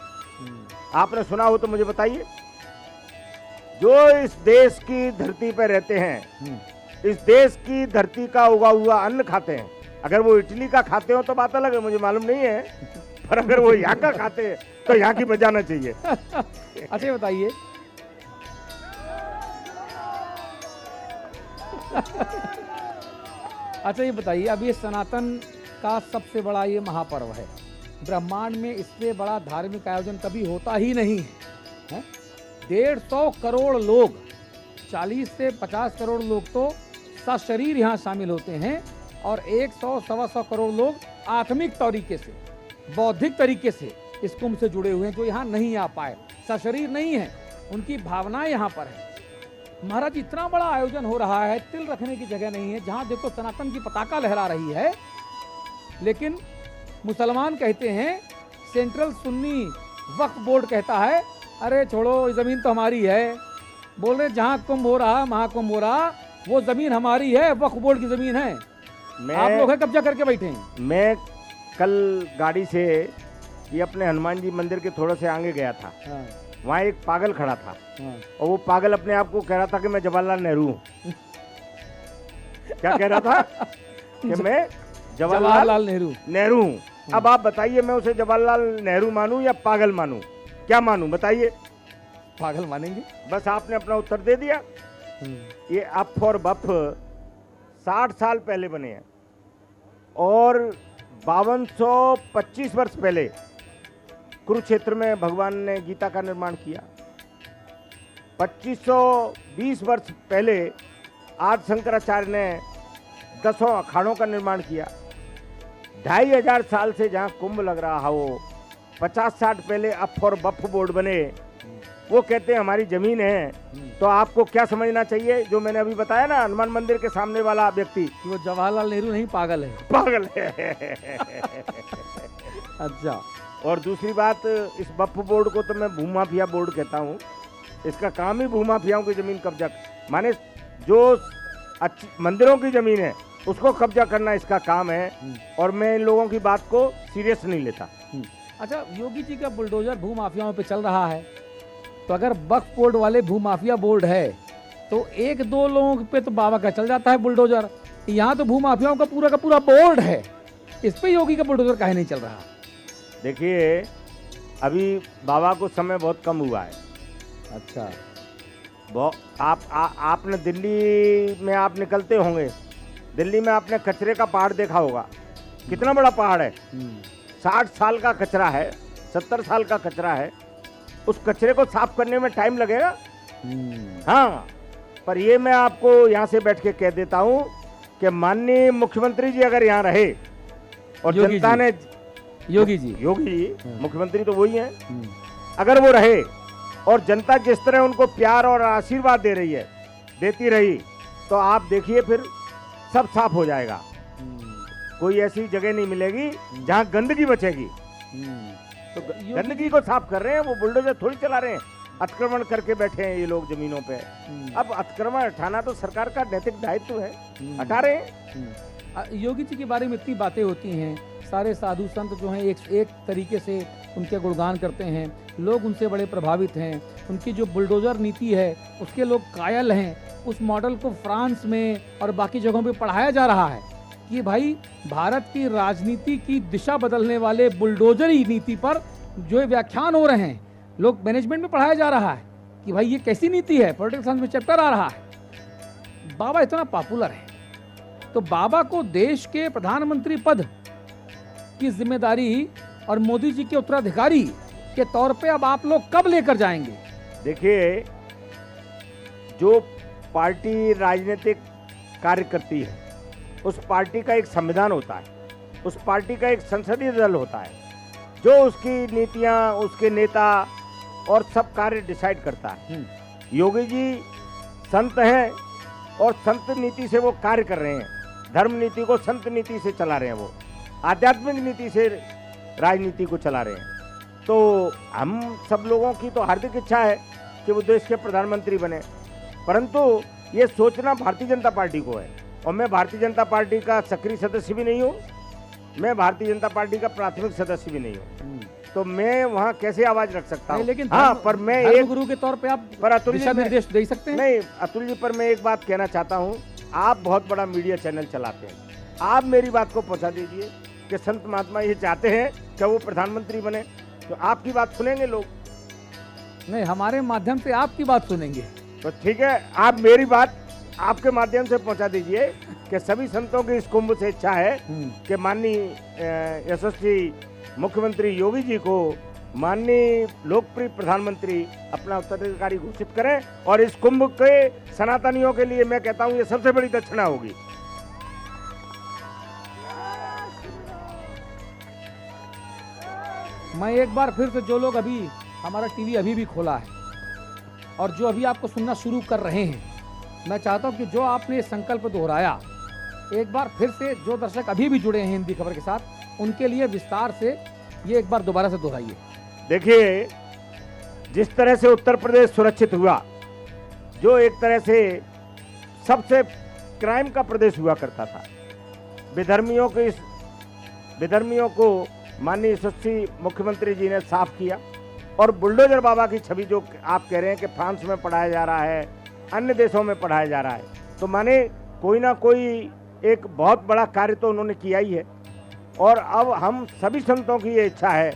आपने सुना हो तो मुझे बताइए। जो इस देश की धरती पर रहते हैं, इस देश की धरती का उगा हुआ अन्न खाते हैं, अगर वो इटली का खाते हो तो बात अलग है, मुझे मालूम नहीं है, पर अगर वो यहाँ का खाते हैं तो यहाँ की बजाना चाहिए।
अच्छा बताइए, अच्छा ये बताइए, अब ये सनातन का सबसे बड़ा ये महापर्व है, ब्रह्मांड में इससे बड़ा धार्मिक आयोजन कभी होता ही नहीं है। 150 करोड़ लोग, 40 से 50 करोड़ लोग तो सशरीर यहाँ शामिल होते हैं और 100-125 करोड़ लोग आत्मिक तरीके से, बौद्धिक तरीके से इस कुंभ से जुड़े हुए हैं, जो यहाँ नहीं आ पाए, सशरीर नहीं है, उनकी भावनाएं यहाँ पर है। महाराज, इतना बड़ा आयोजन हो रहा है, तिल रखने की जगह नहीं है, जहाँ देखो सनातन की पताका लहरा रही है, लेकिन मुसलमान कहते हैं, सेंट्रल सुन्नी वक्फ बोर्ड कहता है अरे छोड़ो, जमीन तो हमारी है। बोल रहे जहाँ कुंभ हो रहा, महाकुंभ हो रहा, वो जमीन हमारी है, वक्फ बोर्ड की जमीन है, आप लोग है कब्जा करके बैठे हैं।
मैं कल गाड़ी से ये अपने हनुमान जी मंदिर के थोड़ा से आगे गया था।
हाँ,
वहाँ एक पागल खड़ा था।
हाँ।
और वो पागल अपने आप को कह रहा था कि मैं जवाहरलाल नेहरू हूँ। क्या कह रहा था? कि मैं
जवाहरलाल नेहरू
हूँ। अब आप बताइए, मैं उसे जवाहरलाल नेहरू मानूं या पागल मानूं? क्या मानूं बताइए?
पागल मानेंगे।
बस आपने अपना उत्तर दे दिया। ये अफ और बफ 60 साल पहले बने हैं और 5225 वर्ष पहले कुरुक्षेत्र में भगवान ने गीता का निर्माण किया। 2520 वर्ष पहले आदि शंकराचार्य ने 10 अखाड़ों का निर्माण किया। 2500 साल से जहाँ कुंभ लग रहा हो, 50-60 पहले अफ और बफ बोर्ड बने, वो कहते हैं हमारी जमीन है। तो आपको क्या समझना चाहिए, जो मैंने अभी बताया ना, हनुमान मंदिर के सामने वाला व्यक्ति,
कि वो जवाहरलाल नेहरू नहीं, पागल है।
पागल है।
अच्छा।
और दूसरी बात, इस वक्फ बोर्ड को तो मैं भूमाफिया बोर्ड कहता हूँ। इसका काम ही भूमाफियाओं की जमीन कब्जा, माने जो अच्छी मंदिरों की जमीन है उसको कब्जा करना इसका काम है। और मैं इन लोगों की बात को सीरियस नहीं लेता।
अच्छा, योगी जी का बुलडोजर भूमाफियाओं पे चल रहा है, तो अगर वक्फ बोर्ड वाले भूमाफिया बोर्ड है तो 1-2 लोगों पे तो बाबा का चल जाता है बुलडोजर। यहाँ तो भूमाफियाओं का पूरा बोर्ड है, इस पे योगी का बुलडोजर काहे नहीं चल रहा?
देखिए, अभी बाबा को समय बहुत कम हुआ है।
अच्छा।
आपने दिल्ली में आप निकलते होंगे, दिल्ली में आपने कचरे का पहाड़ देखा होगा। कितना बड़ा पहाड़ है, 60 साल का कचरा है, 70 साल का कचरा है। उस कचरे को साफ करने में टाइम लगेगा। हाँ, पर ये मैं आपको यहाँ से बैठ के कह देता हूँ कि माननीय मुख्यमंत्री जी अगर यहाँ रहे और जनता ने, योगी जी मुख्यमंत्री तो वही हैं, अगर वो रहे और जनता जिस तरह उनको प्यार और आशीर्वाद दे रही है, देती रही, तो आप देखिए फिर सब साफ हो जाएगा। कोई ऐसी जगह नहीं मिलेगी जहाँ गंदगी बचेगी। तो गंदगी को साफ कर रहे हैं, वो बुलडोजर थोड़ी चला रहे हैं। अतिक्रमण करके बैठे हैं ये लोग जमीनों पे। अब अतिक्रमण हटाना तो सरकार का नैतिक दायित्व है, हटा रहे हैं।
योगी जी के बारे में इतनी बातें होती हैं, सारे साधु संत जो हैं एक तरीके से उनके गुणगान करते हैं, लोग उनसे बड़े प्रभावित हैं। उनकी जो बुलडोजर नीति है उसके लोग कायल हैं। उस मॉडल को फ्रांस में और बाकी जगहों पे पढ़ाया जा रहा है कि भाई भारत की राजनीति की दिशा बदलने वाले बुलडोजरी नीति पर जो व्याख्यान हो रहे हैं, लोग मैनेजमेंट में पढ़ाया जा रहा है कि भाई ये कैसी नीति है। पॉलिटिकल साइंस में चैप्टर आ रहा है। बाबा इतना पॉपुलर है, तो बाबा को देश के प्रधानमंत्री पद की जिम्मेदारी और मोदी जी के उत्तराधिकारी के तौर पे अब आप लोग कब लेकर जाएंगे?
देखिए, जो पार्टी राजनीतिक कार्य करती है, उस पार्टी का एक संविधान होता है, उस पार्टी का एक संसदीय दल होता है जो उसकी नीतियां, उसके नेता और सब कार्य डिसाइड करता है। योगी जी संत हैं और संत नीति से वो कार्य कर रहे हैं। धर्म नीति को संत नीति से चला रहे हैं, वो आध्यात्मिक नीति से राजनीति को चला रहे हैं। तो हम सब लोगों की तो हार्दिक इच्छा है कि वो देश के प्रधानमंत्री बने, परंतु ये सोचना भारतीय जनता पार्टी को है। और मैं भारतीय जनता पार्टी का सक्रिय सदस्य भी नहीं हूँ, मैं भारतीय जनता पार्टी का प्राथमिक सदस्य भी नहीं हूँ, तो मैं वहाँ कैसे आवाज रख सकता हूँ?
लेकिन
हाँ, पर मैं एक
गुरु के तौर पे आप
पर अतुल
दिशा निर्देश दे सकते हैं।
नहीं अतुल जी, पर मैं एक बात कहना चाहता हूँ। आप बहुत बड़ा मीडिया चैनल चलाते हैं, आप मेरी बात को पहुँचा दीजिए कि संत महात्मा ये चाहते हैं कि वो प्रधानमंत्री बने, तो आपकी बात सुनेंगे लोग।
नहीं, हमारे माध्यम से आपकी बात सुनेंगे।
तो ठीक है, आप मेरी बात आपके माध्यम से पहुंचा दीजिए कि सभी संतों की इस कुंभ से इच्छा है कि माननीय यशस्वी मुख्यमंत्री योगी जी को माननीय लोकप्रिय प्रधानमंत्री अपना उत्तराधिकारी घोषित करें, और इस कुंभ के सनातनियों के लिए मैं कहता हूं ये सबसे बड़ी दक्षिणा होगी।
मैं एक बार फिर से, जो लोग अभी हमारा टीवी अभी भी खोला है और जो अभी आपको सुनना शुरू कर रहे हैं, मैं चाहता हूं कि जो आपने ये संकल्प दोहराया, एक बार फिर से जो दर्शक अभी भी जुड़े हैं हिंदी खबर के साथ, उनके लिए विस्तार से ये एक बार दोबारा से दोहराइए।
देखिए, जिस तरह से उत्तर प्रदेश सुरक्षित हुआ, जो एक तरह से सबसे क्राइम का प्रदेश हुआ करता था, विधर्मियों को माननीय यशस्वी मुख्यमंत्री जी ने साफ किया, और बुलडोजर बाबा की छवि जो आप कह रहे हैं कि फ्रांस में पढ़ाया जा रहा है, अन्य देशों में पढ़ाया जा रहा है, तो माने कोई ना कोई एक बहुत बड़ा कार्य तो उन्होंने किया ही है। और अब हम सभी संतों की ये इच्छा है,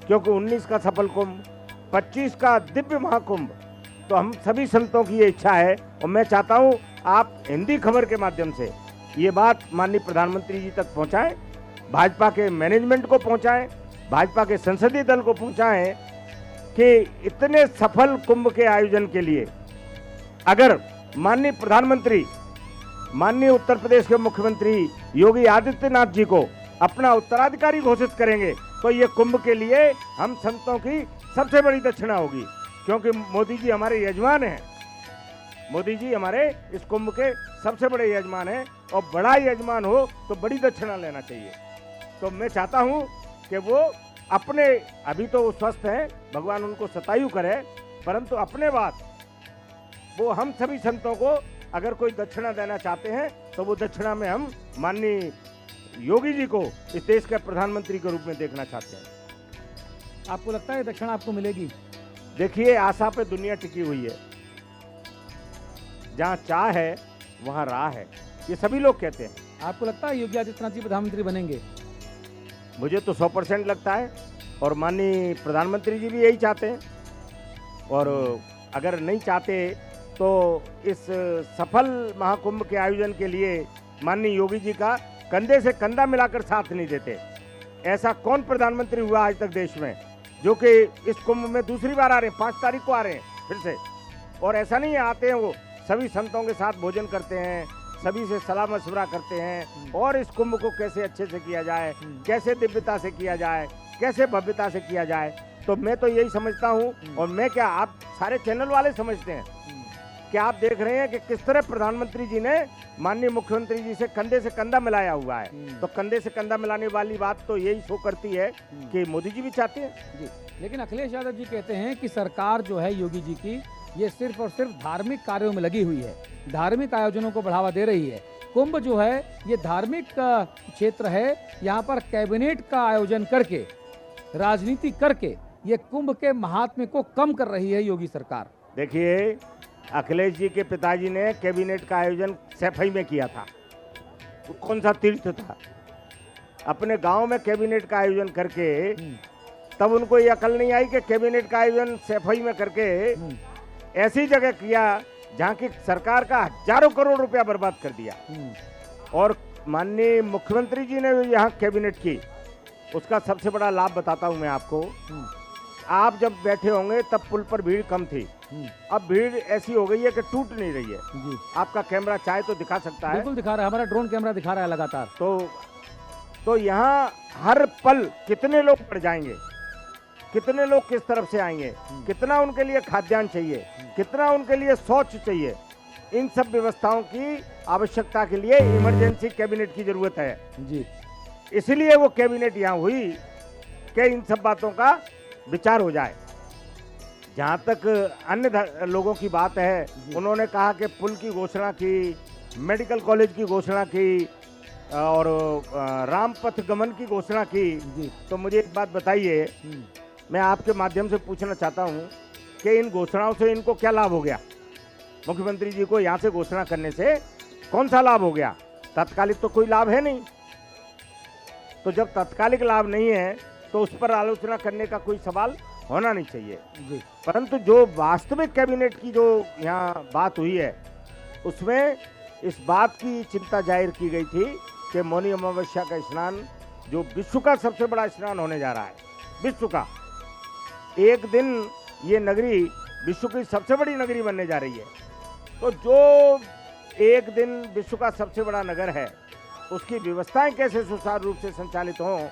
क्योंकि 19 का सफल कुंभ, 25 का दिव्य महाकुंभ, तो हम सभी संतों की ये इच्छा है, और मैं चाहता हूँ आप हिंदी खबर के माध्यम से ये बात माननीय प्रधानमंत्री जी तक पहुँचाएं, भाजपा के मैनेजमेंट को पहुँचाएं, भाजपा के संसदीय दल को पहुँचाएं कि इतने सफल कुंभ के आयोजन के लिए अगर माननीय प्रधानमंत्री, माननीय उत्तर प्रदेश के मुख्यमंत्री योगी आदित्यनाथ जी को अपना उत्तराधिकारी घोषित करेंगे, तो ये कुंभ के लिए हम संतों की सबसे बड़ी दक्षिणा होगी, क्योंकि मोदी जी हमारे यजमान हैं। मोदी जी हमारे इस कुंभ के सबसे बड़े यजमान हैं, और बड़ा यजमान हो तो बड़ी दक्षिणा लेना चाहिए। तो मैं चाहता हूं कि वो अपने, अभी तो वो स्वस्थ हैं, भगवान उनको शतायु करे, परंतु अपने बाद वो हम सभी संतों को अगर कोई दक्षिणा देना चाहते हैं, तो वो दक्षिणा में हम माननीय योगी जी को इस देश के प्रधानमंत्री के रूप में देखना चाहते हैं।
आपको लगता है दक्षिणा आपको मिलेगी?
देखिए, आशा पे दुनिया टिकी हुई है, जहाँ चाह है वहाँ राह है, ये सभी लोग कहते हैं।
आपको लगता है योगी आदित्यनाथ जी प्रधानमंत्री बनेंगे?
मुझे तो 100% लगता है, और माननीय प्रधानमंत्री जी भी यही चाहते हैं, और अगर नहीं चाहते तो इस सफल महाकुंभ के आयोजन के लिए माननीय योगी जी का कंधे से कंधा मिलाकर साथ नहीं देते। ऐसा कौन प्रधानमंत्री हुआ आज तक देश में जो कि इस कुंभ में दूसरी बार आ रहे हैं, 5 तारीख को आ रहे हैं फिर से, और ऐसा नहीं है, आते हैं वो सभी संतों के साथ भोजन करते हैं, सभी से सलाह मशवरा करते हैं, और इस कुंभ को कैसे अच्छे से किया जाए, कैसे दिव्यता से किया जाए, कैसे भव्यता से किया जाए। तो मैं तो यही समझता हूँ, और मैं क्या, आप सारे चैनल वाले समझते हैं कि आप देख रहे हैं कि किस तरह प्रधानमंत्री जी ने माननीय मुख्यमंत्री जी से कंधे से कंधा मिलाया हुआ है। तो कंधे से कंधा मिलाने वाली बात तो यही शो करती है कि मोदी जी भी चाहते हैं
जी। लेकिन अखिलेश यादव जी कहते हैं कि सरकार जो है योगी जी की, ये सिर्फ और सिर्फ धार्मिक कार्यों में लगी हुई है, धार्मिक आयोजनों को बढ़ावा दे रही है। कुंभ जो है ये धार्मिक क्षेत्र है, यहाँ पर कैबिनेट का आयोजन करके, राजनीति करके ये कुंभ के महात्म्य को कम कर रही है योगी सरकार।
देखिए, अखिलेश जी के पिताजी ने कैबिनेट का आयोजन सैफई में किया था, वो कौन सा तीर्थ था, अपने गांव में कैबिनेट का आयोजन करके, तब उनको ये अकल नहीं आई कि कैबिनेट का आयोजन सैफई में करके ऐसी जगह किया जहां की सरकार का हजारों करोड़ रुपया बर्बाद कर दिया। और माननीय मुख्यमंत्री जी ने यहाँ कैबिनेट की, उसका सबसे बड़ा लाभ बताता हूं मैं आपको। आप जब बैठे होंगे तब पुल पर भीड़ कम थी, अब भीड़ ऐसी हो गई है कि टूट नहीं रही है जी। आपका कैमरा चाहे तो दिखा सकता है,
बिल्कुल दिखा रहा है, हमारा ड्रोन कैमरा दिखा रहा है लगातार।
तो यहाँ हर पल कितने लोग पड़ जाएंगे, कितने लोग किस तरफ से आएंगे, कितना उनके लिए खाद्यान्न चाहिए, कितना उनके लिए शौच चाहिए, इन सब व्यवस्थाओं की आवश्यकता के लिए इमरजेंसी कैबिनेट की जरूरत है जी। इसलिए वो कैबिनेट यहाँ हुई कि इन सब बातों का विचार हो जाए। जहाँ तक अन्य लोगों की बात है, उन्होंने कहा कि पुल की घोषणा की, मेडिकल कॉलेज की घोषणा की, और रामपथ गमन की घोषणा की। तो मुझे एक बात बताइए, मैं आपके माध्यम से पूछना चाहता हूं कि इन घोषणाओं से इनको क्या लाभ हो गया? मुख्यमंत्री जी को यहाँ से घोषणा करने से कौन सा लाभ हो गया? तात्कालिक तो कोई लाभ है नहीं। तो जब तात्कालिक लाभ नहीं है तो उस पर आलोचना करने का कोई सवाल होना नहीं चाहिए जी। परंतु जो वास्तविक कैबिनेट की जो यहाँ बात हुई है, उसमें इस बात की चिंता जाहिर की गई थी कि मौनी अमावस्या का स्नान जो विश्व का सबसे बड़ा स्नान होने जा रहा है, विश्व का। एक दिन ये नगरी विश्व की सबसे बड़ी नगरी बनने जा रही है। तो जो एक दिन विश्व का सबसे बड़ा नगर है, उसकी व्यवस्थाएं कैसे सुचारू रूप से संचालित हों,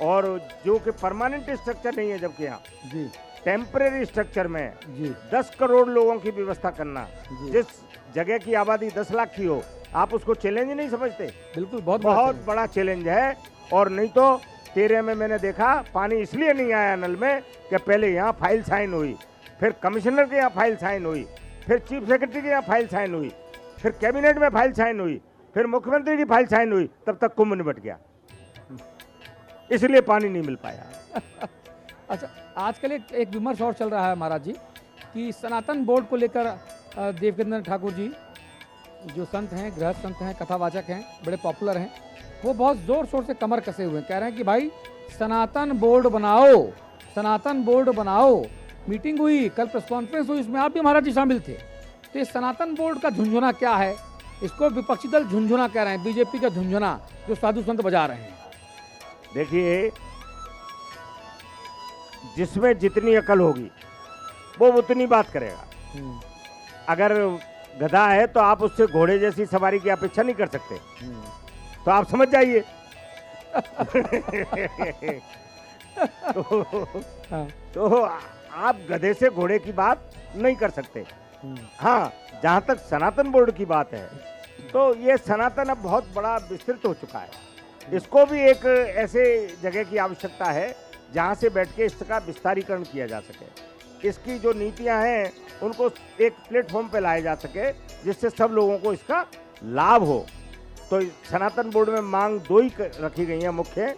और जो कि परमानेंट स्ट्रक्चर नहीं है, जबकि यहाँ
जी
टेम्परेरी स्ट्रक्चर में
जी
10 करोड़ लोगों की व्यवस्था करना,
जी।
जिस जगह की आबादी 10 लाख की हो, आप उसको चैलेंज नहीं समझते?
बिल्कुल, बहुत
बहुत बड़ा चैलेंज है। और नहीं तो तेरे में मैंने देखा पानी इसलिए नहीं आया नल में कि पहले यहाँ फाइल साइन हुई, फिर कमिश्नर के यहाँ फाइल साइन हुई, फिर चीफ सेक्रेटरी के यहाँ फाइल साइन हुई, फिर कैबिनेट में फाइल साइन हुई, फिर मुख्यमंत्री की फाइल साइन हुई, तब तक कुंभ निपट गया, इसलिए पानी नहीं मिल पाया।
अच्छा, आजकल एक विमर्श और चल रहा है महाराज जी कि सनातन बोर्ड को लेकर देवकेंद्र ठाकुर जी जो संत हैं, गृहस्थ संत हैं, कथावाचक हैं, बड़े पॉपुलर हैं, वो बहुत ज़ोर शोर से कमर कसे हुए हैं। कह रहे हैं कि भाई सनातन बोर्ड बनाओ, सनातन बोर्ड बनाओ। मीटिंग हुई, कल प्रेस कॉन्फ्रेंस हुई, इसमें आप भी महाराज जी शामिल थे। तो ये सनातन बोर्ड का झुंझुना क्या है? इसको विपक्षी दल झुंझुना कह रहे हैं, बीजेपी का झुंझुना जो साधु संत बजा रहे हैं।
देखिए, जिसमें जितनी अकल होगी वो उतनी बात करेगा। अगर गधा है तो आप उससे घोड़े जैसी सवारी की अपेक्षा नहीं कर सकते, तो आप समझ जाइए। तो आप गधे से घोड़े की बात नहीं कर सकते। हाँ, जहाँ तक सनातन बोर्ड की बात है, तो ये सनातन अब बहुत बड़ा विस्तृत हो चुका है। इसको भी एक ऐसे जगह की आवश्यकता है जहाँ से बैठ के इसका विस्तारीकरण किया जा सके। इसकी जो नीतियाँ हैं उनको एक प्लेटफॉर्म पे लाया जा सके जिससे सब लोगों को इसका लाभ हो। तो सनातन बोर्ड में मांग दो ही रखी गई है मुख्य,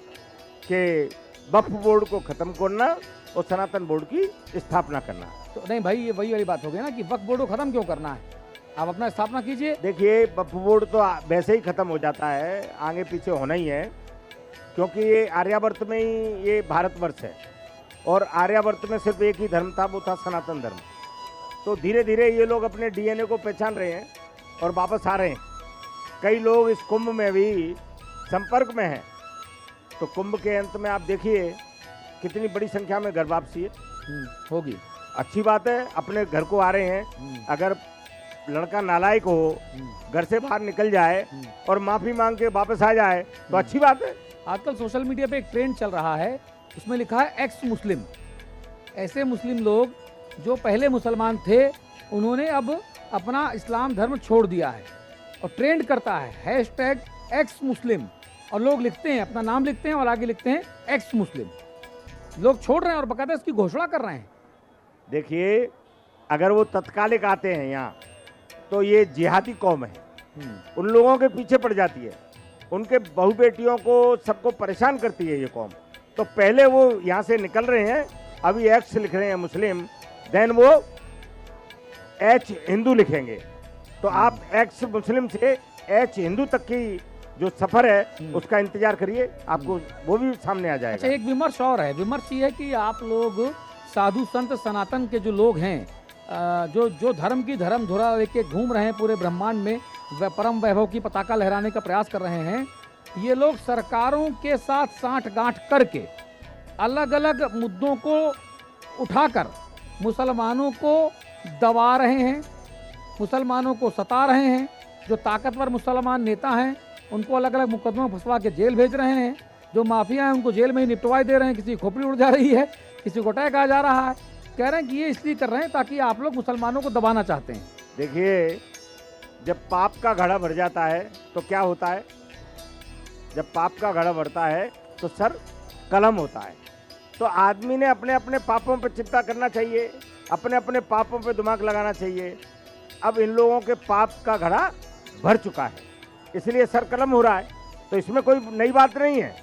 कि वक्फ बोर्ड को खत्म करना और सनातन बोर्ड की स्थापना करना।
तो नहीं भाई, ये वही वाली बात हो गई ना कि वक्फ बोर्ड को खत्म क्यों करना है, आप अपना स्थापना कीजिए।
देखिए, वक्फ बोर्ड तो वैसे ही खत्म हो जाता है, आगे पीछे होना ही है, क्योंकि ये आर्यावर्त में ही ये भारतवर्ष है और आर्यावर्त में सिर्फ एक ही धर्म था, वो था सनातन धर्म। तो धीरे धीरे ये लोग अपने डीएनए को पहचान रहे हैं और वापस आ रहे हैं। कई लोग इस कुंभ में भी संपर्क में हैं। तो कुंभ के अंत में आप देखिए कितनी बड़ी संख्या में घर वापसी है,
होगी।
अच्छी बात है, अपने घर को आ रहे हैं। अगर लड़का नालायक हो, घर से बाहर निकल जाए और माफी मांग के वापस आ जाए तो अच्छी बात है।
आजकल सोशल मीडिया पे एक ट्रेंड चल रहा है, उसमें लिखा है एक्स मुस्लिम। ऐसे मुस्लिम लोग जो पहले मुसलमान थे, उन्होंने अब अपना इस्लाम धर्म छोड़ दिया है और ट्रेंड करता है हैशटैग एक्स मुस्लिम, और लोग लिखते हैं, अपना नाम लिखते हैं और आगे लिखते हैं एक्स मुस्लिम। लोग छोड़ रहे हैं और बकायदा इसकी घोषणा कर रहे हैं।
देखिए, अगर वो तत्कालिक आते हैं यहाँ तो ये जिहादी कौम है, उन लोगों के पीछे पड़ जाती है, उनके बहू बेटियों को सबको परेशान करती है ये कौम। तो पहले वो यहाँ से निकल रहे हैं, अभी एक्स लिख रहे हैं मुस्लिम, देन वो एच हिंदू लिखेंगे। तो आप एक्स मुस्लिम से एच हिंदू तक की जो सफर है उसका इंतजार करिए, आपको वो भी सामने आ जाएगा।
अच्छा, एक विमर्श और है। विमर्श ये है कि आप लोग साधु संत सनातन के जो लोग हैं, जो धर्म की धर्म धुरा लेके घूम रहे हैं पूरे ब्रह्मांड में, परम वैभव की पताका लहराने का प्रयास कर रहे हैं, ये लोग सरकारों के साथ साठ-गांठ करके अलग अलग मुद्दों को उठाकर मुसलमानों को दबा रहे हैं, मुसलमानों को सता रहे हैं। जो ताकतवर मुसलमान नेता हैं उनको अलग अलग मुकदमों में फंसवा के जेल भेज रहे हैं, जो माफिया हैं उनको जेल में ही निपटवाई दे रहे हैं, किसी की खोपड़ी उड़ जा रही है, किसी को अटैक आ जा रहा है। कह रहे हैं कि ये इसलिए कर रहे हैं ताकि आप लोग मुसलमानों को दबाना चाहते हैं।
देखिए, जब पाप का घड़ा भर जाता है तो क्या होता है? जब पाप का घड़ा भरता है तो सर कलम होता है। तो आदमी ने अपने अपने पापों पर चिंता करना चाहिए, अपने अपने पापों पर दिमाग लगाना चाहिए। अब इन लोगों के पाप का घड़ा भर चुका है, इसलिए सर कलम हो रहा है, तो इसमें कोई नई बात नहीं है।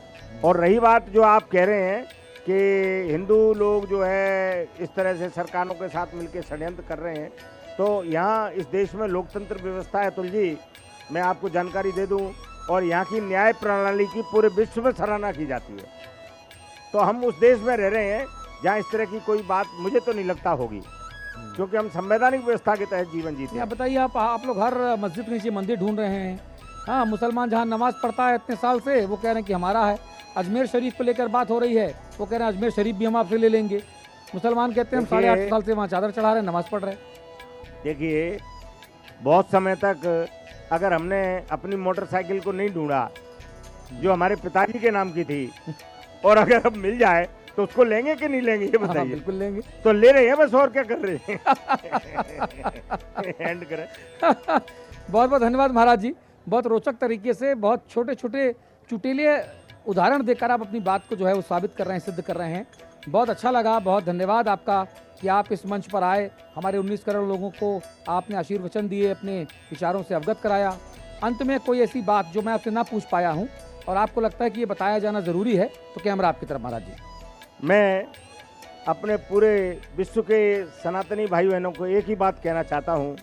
और रही बात जो आप कह रहे हैं कि हिंदू लोग जो है इस तरह से सरकारों के साथ मिलकर षड्यंत्र कर रहे हैं, तो यहाँ इस देश में लोकतंत्र व्यवस्था है अतुल जी, मैं आपको जानकारी दे दूं, और यहाँ की न्याय प्रणाली की पूरे विश्व में सराहना की जाती है। तो हम उस देश में रह रहे हैं जहाँ इस तरह की कोई बात मुझे तो नहीं लगता होगी, क्योंकि हम संवैधानिक व्यवस्था के तहत जीवन जीते हैं।
आप बताइए, आप लोग हर मस्जिद के नीचे मंदिर ढूंढ रहे हैं। हाँ, मुसलमान जहाँ नमाज पढ़ता है इतने साल से, वो कह रहे हैं कि हमारा है। अजमेर शरीफ को लेकर बात हो रही है, वो कह रहे हैं अजमेर शरीफ भी हम आपसे ले लेंगे। मुसलमान कहते हैं हम
देखिए-
8.5 साल से वहाँ चादर चढ़ा रहे हैं, नमाज पढ़ रहे हैं।
देखिए, बहुत समय तक अगर हमने अपनी मोटरसाइकिल को नहीं ढूंढा जो हमारे पिताजी के नाम की थी, और अगर अब मिल जाए तो उसको लेंगे कि नहीं लेंगे ये
हाँ,
बताइए।
बिल्कुल लेंगे।
तो ले रहे हैं बस, और क्या कर रहे हैं। एंड करें।
बहुत बहुत धन्यवाद महाराज जी, बहुत रोचक तरीके से, बहुत छोटे छोटे चुटीले उदाहरण देकर आप अपनी बात को जो है वो साबित कर रहे हैं, सिद्ध कर रहे हैं। बहुत अच्छा लगा, बहुत धन्यवाद आपका कि आप इस मंच पर आए, हमारे 19 करोड़ लोगों को आपने आशीर्वचन दिए, अपने विचारों से अवगत कराया। अंत में कोई ऐसी बात जो मैं आपसे ना पूछ पाया हूँ और आपको लगता है कि ये बताया जाना ज़रूरी है, तो कैमरा आपकी तरफ महाराज जी।
मैं अपने पूरे विश्व के सनातनी भाई बहनों को एक ही बात कहना चाहता हूँ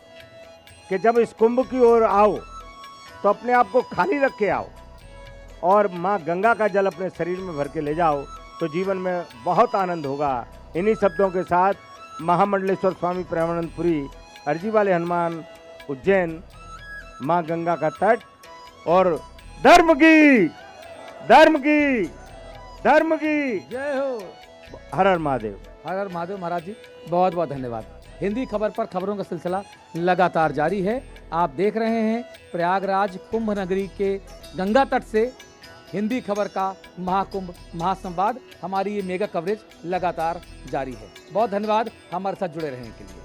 कि जब इस कुंभ की ओर आओ तो अपने आप को खाली रख के आओ और माँ गंगा का जल अपने शरीर में भर के ले जाओ, तो जीवन में बहुत आनंद होगा। इन्हीं शब्दों के साथ महामंडलेश्वर स्वामी प्रेमानंदपुरी, अर्जी वाले हनुमान, उज्जैन, माँ गंगा का तट और धर्म की
जय हो।
हर हर महादेव।
हर हर महादेव महाराज जी, बहुत बहुत धन्यवाद। हिंदी खबर पर खबरों का सिलसिला लगातार जारी है। आप देख रहे हैं प्रयागराज कुंभ नगरी के गंगा तट से हिंदी खबर का महाकुंभ महासंवाद। हमारी ये मेगा कवरेज लगातार जारी है। बहुत धन्यवाद हमारे साथ जुड़े रहने के लिए।